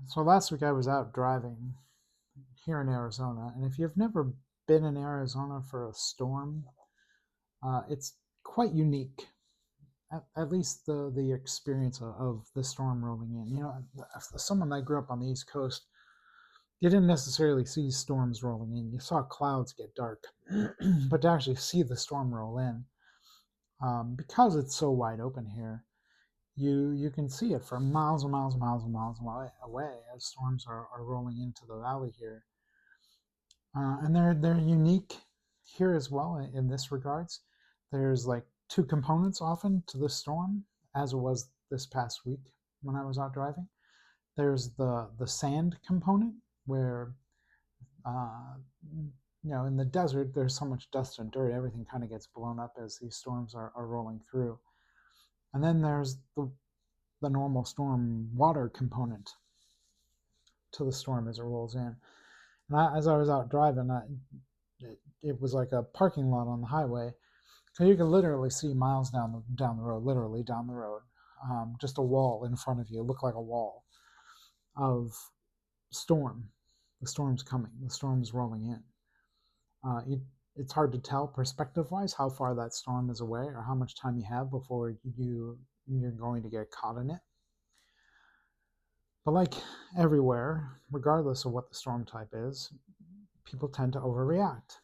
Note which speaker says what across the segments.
Speaker 1: So last week I was out driving here in Arizona, and if you've never been in Arizona for a storm, it's quite unique. At least the experience of the storm rolling in. Someone that grew up on the East Coast, you didn't necessarily see storms rolling in. You saw clouds get dark, but to actually see the storm roll in, because it's so wide open here, you can see it for miles and miles and miles and miles away as storms are rolling into the valley here. And they're unique here as well in this regards. There's like two components often to the storm, as it was this past week when I was out driving. There's the sand component where uh, in the desert there's so much dust and dirt, everything kind of gets blown up as these storms are rolling through. And then there's the normal storm water component to the storm as it rolls in. As I was out driving, it was like a parking lot on the highway. So you can literally see miles down the road, literally down the road, just a wall in front of you, look like a wall of storm. The storm's coming. The storm's rolling in. It's hard to tell perspective-wise how far that storm is away or how much time you have before you're going to get caught in it. But like everywhere, regardless of what the storm type is, people tend to overreact,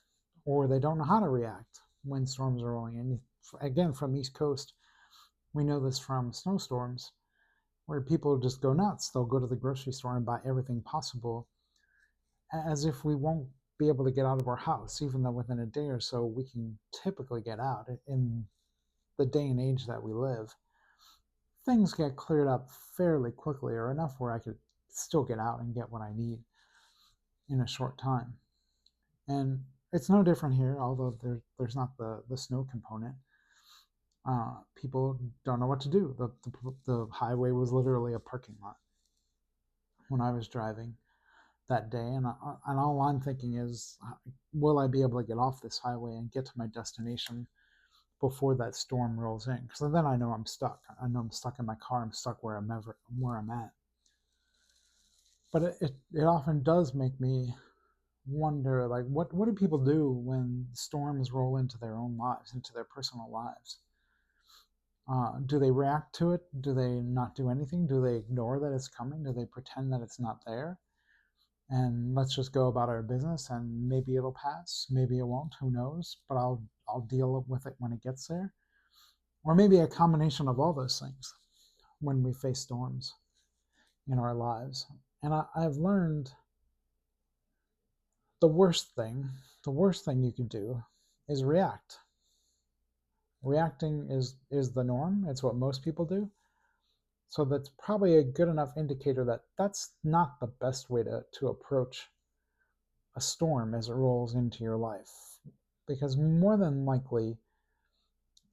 Speaker 1: or they don't know how to react when storms are rolling in. Again, from East Coast, we know this from snowstorms, where people just go nuts. They'll go to the grocery store and buy everything possible, as if we won't be able to get out of our house, even though within a day or so we can typically get out. In the day and age that we live, things get cleared up fairly quickly, or enough where I could still get out and get what I need in a short time. And it's no different here, although there's not the snow component. People don't know what to do. The highway was literally a parking lot when I was driving that day, and all I'm thinking is, will I be able to get off this highway and get to my destination before that storm rolls in? Because then I know I'm stuck. I know I'm stuck in my car. I'm stuck where I'm at. But it often does make me wonder, like, what do people do when storms roll into their own lives, into their personal lives? Do they react to it? Do they not do anything? Do they ignore that it's coming? Do they pretend that it's not there? And let's just go about our business, and maybe it'll pass, maybe it won't, who knows? But I'll deal with it when it gets there. Or maybe a combination of all those things when we face storms in our lives. And I've learned the worst thing, the worst thing you can do is react. Reacting is the norm. It's what most people do. So that's probably a good enough indicator that that's not the best way to approach a storm as it rolls into your life. Because more than likely,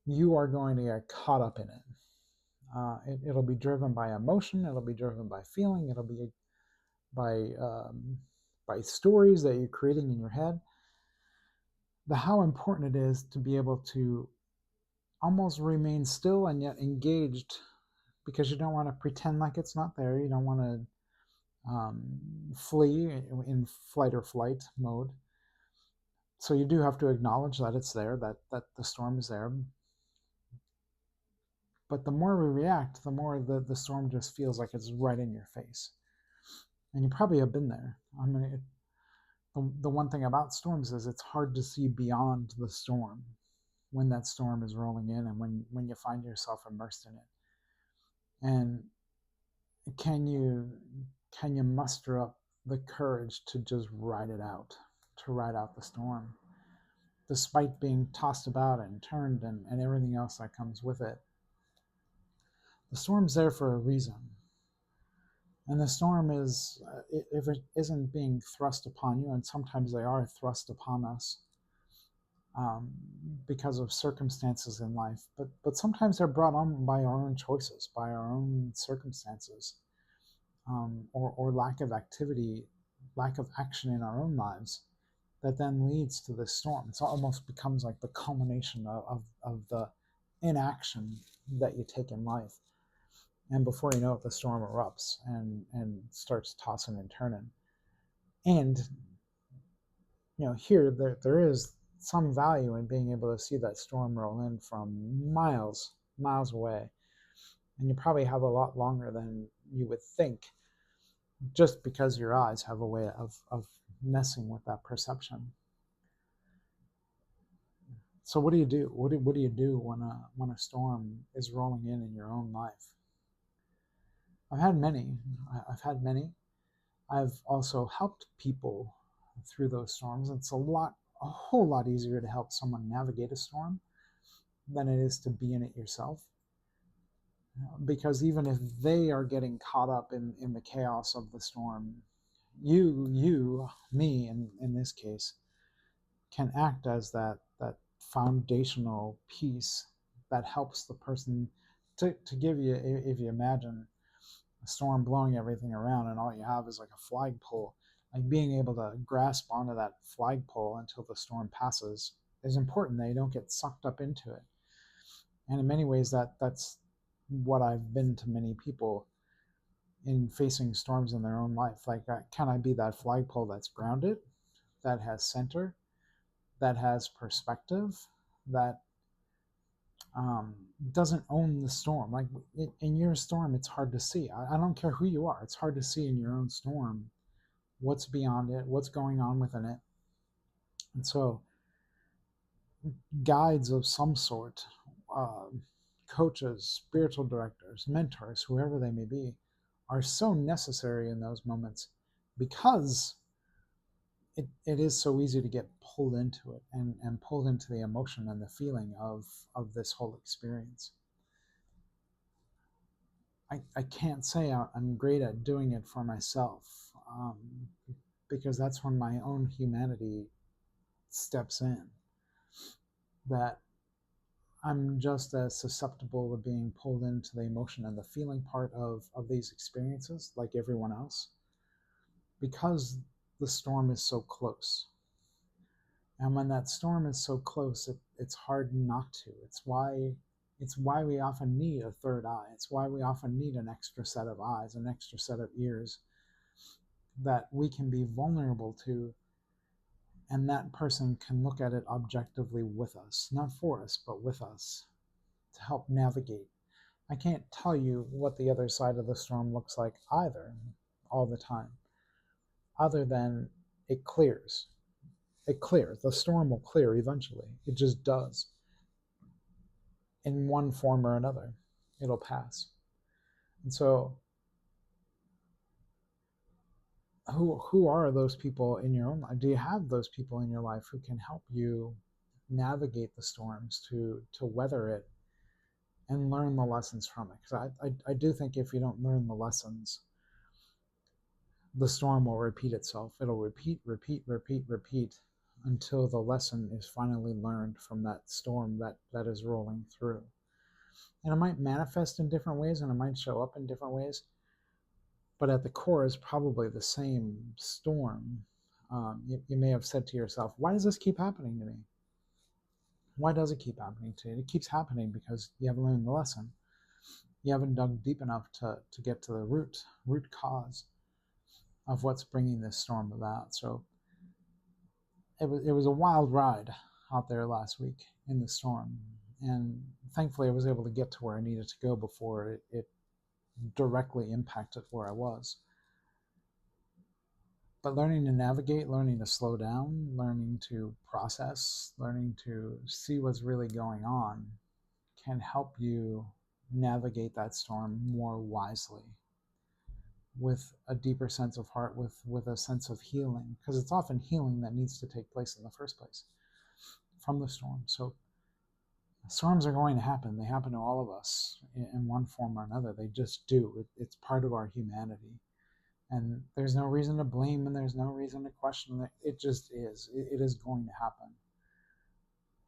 Speaker 1: you are going to get caught up in it. It'll be driven by emotion, it'll be driven by feeling, it'll be by by stories that you're creating in your head. The how important it is to be able to almost remain still and yet engaged, because you don't want to pretend like it's not there. You don't want to flee in flight or flight mode. So you do have to acknowledge that it's there, that the storm is there. But the more we react, the more the storm just feels like it's right in your face. And you probably have been there. I mean, the one thing about storms is it's hard to see beyond the storm when that storm is rolling in, and when you find yourself immersed in it. And can you can you muster up the courage to just ride it out, to ride out the storm, despite being tossed about and turned and everything else that comes with it? The storm's there for a reason. And the storm is, if it isn't being thrust upon you, and sometimes they are thrust upon us, um, because of circumstances in life, but sometimes they're brought on by our own choices, by our own circumstances, or lack of activity, lack of action in our own lives, that then leads to this storm. It almost becomes like the culmination of the inaction that you take in life. And before you know it, the storm erupts and starts tossing and turning. And here there is some value in being able to see that storm roll in from miles away, and you probably have a lot longer than you would think, just because your eyes have a way of messing with that perception. So what do you do? What do you do when a storm is rolling in your own life? I've had many. I've also helped people through those storms. It's a whole lot easier to help someone navigate a storm than it is to be in it yourself. Because even if they are getting caught up in the chaos of the storm, me in this case, can act as that foundational piece that helps the person to give you, if you imagine a storm blowing everything around and all you have is like a flagpole, like being able to grasp onto that flagpole until the storm passes is important, that you don't get sucked up into it. And in many ways that's what I've been to many people in facing storms in their own life. Like, can I be that flagpole that's grounded, that has center, that has perspective, that doesn't own the storm? Like, in your storm, it's hard to see. I don't care who you are. It's hard to see in your own storm what's beyond it, what's going on within it. And so guides of some sort, coaches, spiritual directors, mentors, whoever they may be, are so necessary in those moments, because it is so easy to get pulled into it and pulled into the emotion and the feeling of this whole experience. I can't say I'm great at doing it for myself, because that's when my own humanity steps in, that I'm just as susceptible to being pulled into the emotion and the feeling part of these experiences like everyone else, because the storm is so close. And when that storm is so close, it's hard not to. It's why we often need a third eye. It's why we often need an extra set of eyes, an extra set of ears that we can be vulnerable to, and that person can look at it objectively with us, not for us, but with us, to help navigate. I can't tell you what the other side of the storm looks like either, all the time, other than it clears. It clears. The storm will clear eventually. It just does. In one form or another, it'll pass. And so who are those people in your own life? Do you have those people in your life who can help you navigate the storms, to weather it and learn the lessons from it? Because I do think if you don't learn the lessons, the storm will repeat itself. It'll repeat until the lesson is finally learned from that storm that is rolling through. And it might manifest in different ways, and it might show up in different ways, but at the core is probably the same storm. You may have said to yourself, why does this keep happening to me? Why does it keep happening to you? It keeps happening because you haven't learned the lesson. You haven't dug deep enough to get to the root cause of what's bringing this storm about. So it was a wild ride out there last week in the storm. And thankfully I was able to get to where I needed to go before it directly impacted where I was. But learning to navigate, learning to slow down, learning to process, learning to see what's really going on can help you navigate that storm more wisely, with a deeper sense of heart, with a sense of healing, because it's often healing that needs to take place in the first place from the storm. So storms are going to happen. They happen to all of us in one form or another. They just do. It's part of our humanity. And there's no reason to blame, and there's no reason to question it. It just is. It is going to happen.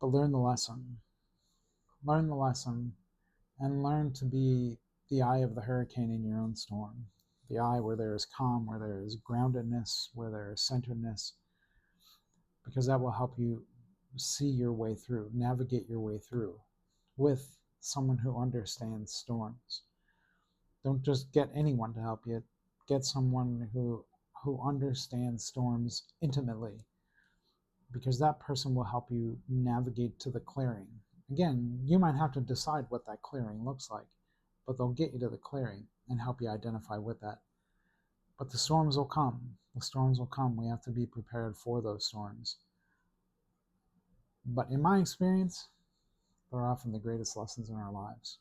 Speaker 1: But learn the lesson. Learn the lesson, and learn to be the eye of the hurricane in your own storm. The eye where there is calm, where there is groundedness, where there is centeredness, because that will help you see your way through, navigate your way through with someone who understands storms. Don't just get anyone to help you. Get someone who understands storms intimately, because that person will help you navigate to the clearing. Again, you might have to decide what that clearing looks like, but they'll get you to the clearing and help you identify with that. But the storms will come. The storms will come. We have to be prepared for those storms. But in my experience, they're often the greatest lessons in our lives.